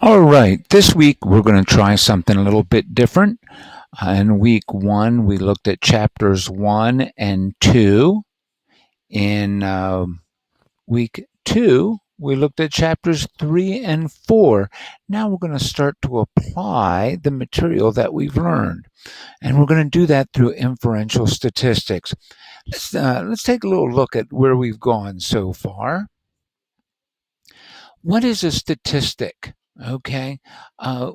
All right, this week we're going to try something a little bit different. In week one, we looked at chapters 1 and 2. In week two, we looked at chapters 3 and 4. Now we're going to start to apply the material that we've learned, and we're going to do that through inferential statistics. Let's take a little look at where we've gone so far. What is a statistic? Okay. Uh,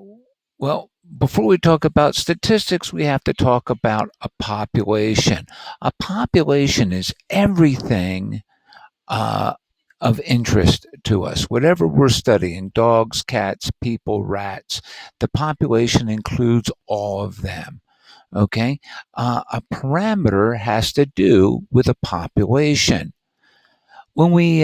well, before we talk about statistics, we have to talk about a population. A population is everything uh, of interest to us. Whatever we're studying, dogs, cats, people, rats, the population includes all of them. Okay. A parameter has to do with a population. When we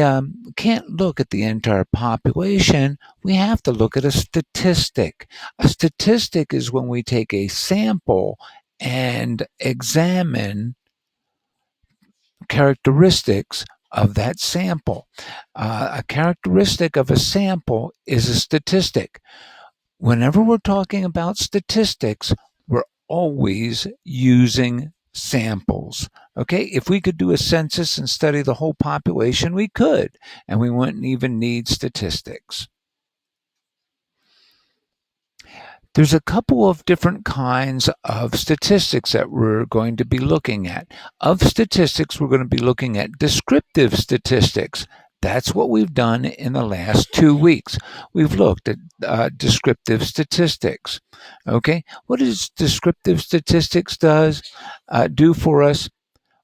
can't look at the entire population, we have to look at a statistic. A statistic is when we take a sample and examine characteristics of that sample. A characteristic of a sample is a statistic. Whenever we're talking about statistics, we're always using samples. Okay, if we could do a census and study the whole population, we could, and we wouldn't even need statistics. There's a couple of different kinds of statistics that we're going to be looking at. Of statistics, we're going to be looking at descriptive statistics. That's what we've done in the last 2 weeks. We've looked at descriptive statistics. Okay, what does descriptive statistics do for us?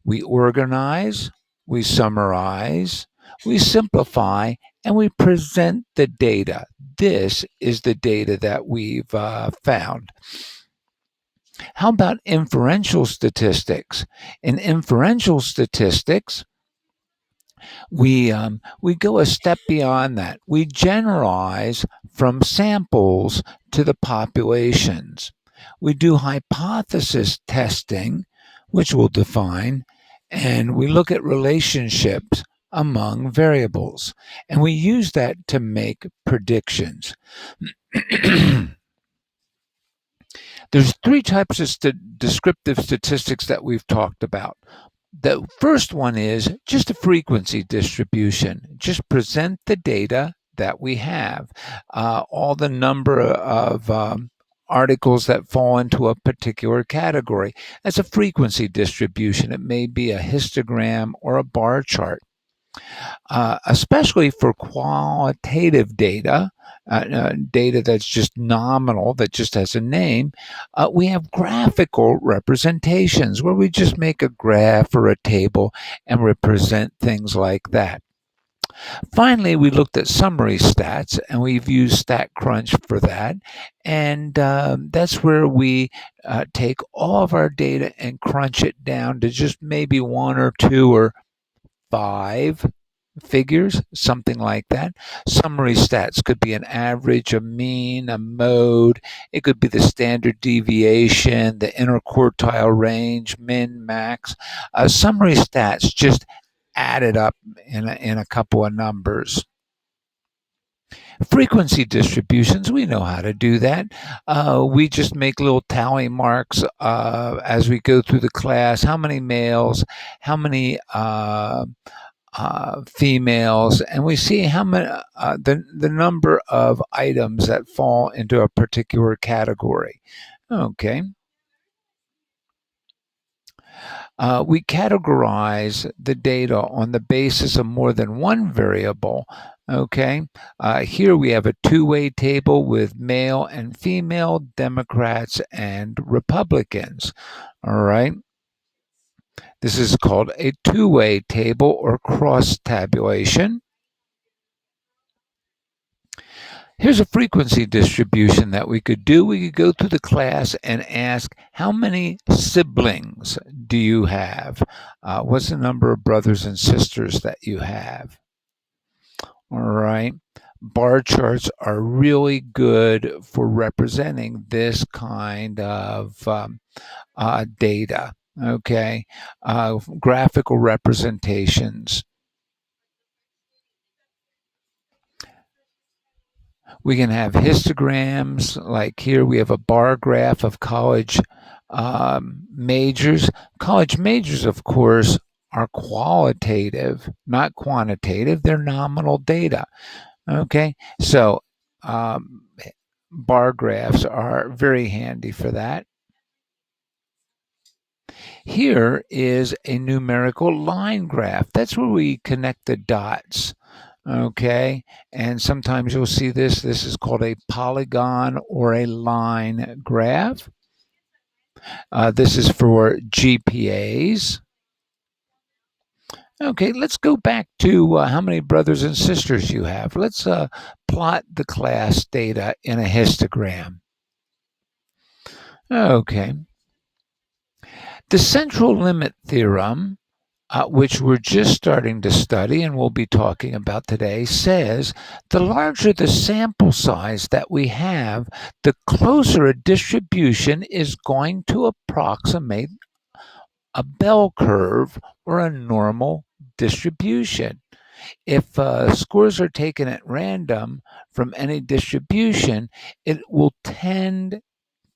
We organize, we summarize, we simplify, and we present the data. This is the data that we've found. How about inferential statistics? In inferential statistics, we go a step beyond that. We generalize from samples to the populations. We do hypothesis testing, which we'll define, and we look at relationships among variables, and we use that to make predictions. There's three types of descriptive statistics that we've talked about. The first one is just a frequency distribution. Just present the data that we have, all the number of articles that fall into a particular category. As a frequency distribution. It may be a histogram or a bar chart. Especially for qualitative data, data that's just nominal, that just has a name, we have graphical representations where we just make a graph or a table and represent things like that. Finally, we looked at summary stats, and we've used StatCrunch for that. And that's where we take all of our data and crunch it down to just maybe one or two or five figures, something like that. Summary stats could be an average, a mean, a mode. It could be the standard deviation, the interquartile range, min, max. Summary stats just added up in a couple of numbers. Frequency distributions, we know how to do that. We just make little tally marks as we go through the class. How many males, how many females, and we see how many the number of items that fall into a particular category. Okay. We categorize the data on the basis of more than one variable. Okay. Here we have a two-way table with male and female, Democrats and Republicans. All right. This is called a two-way table or cross tabulation. Here's a frequency distribution that we could do. We could go through the class and ask, how many siblings do you have? What's the number of brothers and sisters that you have? All right. Bar charts are really good for representing this kind of data. Okay. Graphical representations. We can have histograms, like here we have a bar graph of college majors. College majors, of course, are qualitative, not quantitative. They're nominal data. Okay, so um, bar graphs are very handy for that. Here is a numerical line graph. That's where we connect the dots. Okay, and sometimes you'll see this. This is called a polygon or a line graph. This is for GPAs. Okay, let's go back to how many brothers and sisters you have. Let's plot the class data in a histogram. Okay. The central limit theorem, which we're just starting to study and we'll be talking about today, says the larger the sample size that we have, the closer a distribution is going to approximate a bell curve or a normal distribution. If scores are taken at random from any distribution, it will tend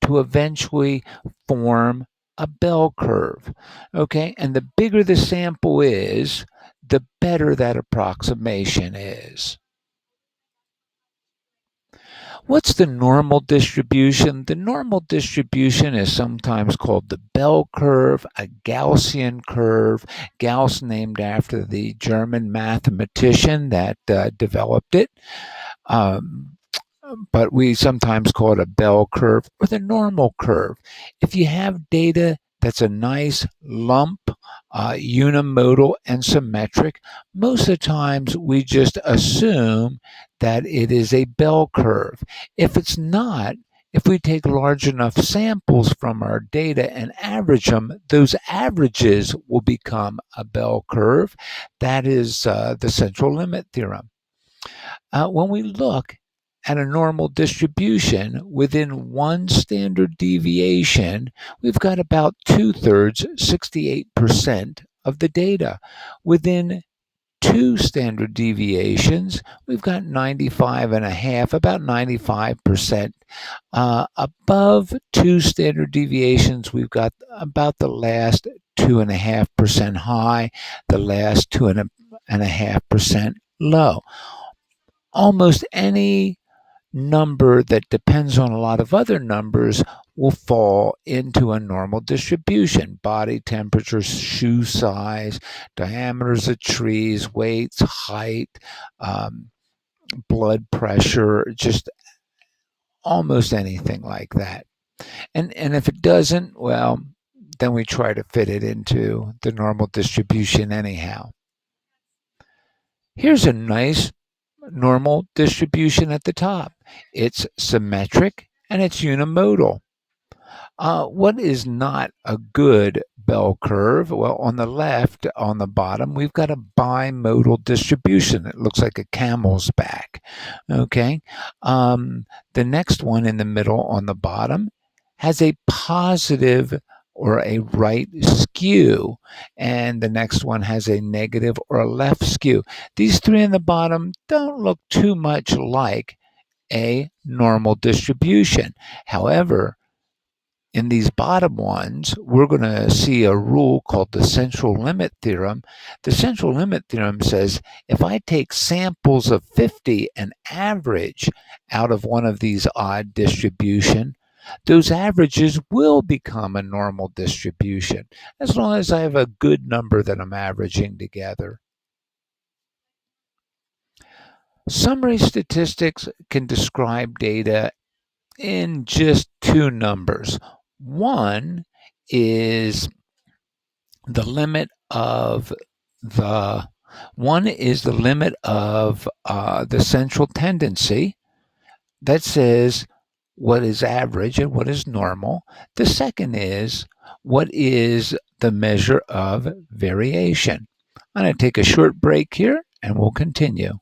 to eventually form a bell curve. Okay, and the bigger the sample is, the better that approximation is. What's the normal distribution? The normal distribution is sometimes called the bell curve, a Gaussian curve. Gauss named after the German mathematician that developed it. But we sometimes call it a bell curve or the normal curve. If you have data that's a nice lump, unimodal and symmetric, most of the times we just assume that it is a bell curve. If it's not, if we take large enough samples from our data and average them, those averages will become a bell curve. That is the central limit theorem. When we look at a normal distribution within one standard deviation, we've got about 2/3, 68% of the data. Within two standard deviations, we've got 95 and a half, about 95%. Above two standard deviations, we've got about the last 2.5% high, the last 2.5% low. Almost any number that depends on a lot of other numbers will fall into a normal distribution. Body temperature, shoe size, diameters of trees, weights, height, blood pressure, just almost anything like that. And if it doesn't, well, then we try to fit it into the normal distribution anyhow. Here's a nice normal distribution at the top. It's symmetric and it's unimodal. What is not a good bell curve? Well, on the left, on the bottom, we've got a bimodal distribution. It looks like a camel's back. Okay. The next one in the middle on the bottom has a positive or a right skew, and the next one has a negative or a left skew. These three in the bottom don't look too much like a normal distribution. However, in these bottom ones, we're going to see a rule called the central limit theorem. The central limit theorem says if I take samples of 50 and average out of one of these odd distribution, those averages will become a normal distribution as long as I have a good number that I'm averaging together. Summary statistics can describe data in just two numbers. One is the limit of the the central tendency that says what is average and what is normal. The second is what is the measure of variation. I'm going to take a short break here and we'll continue.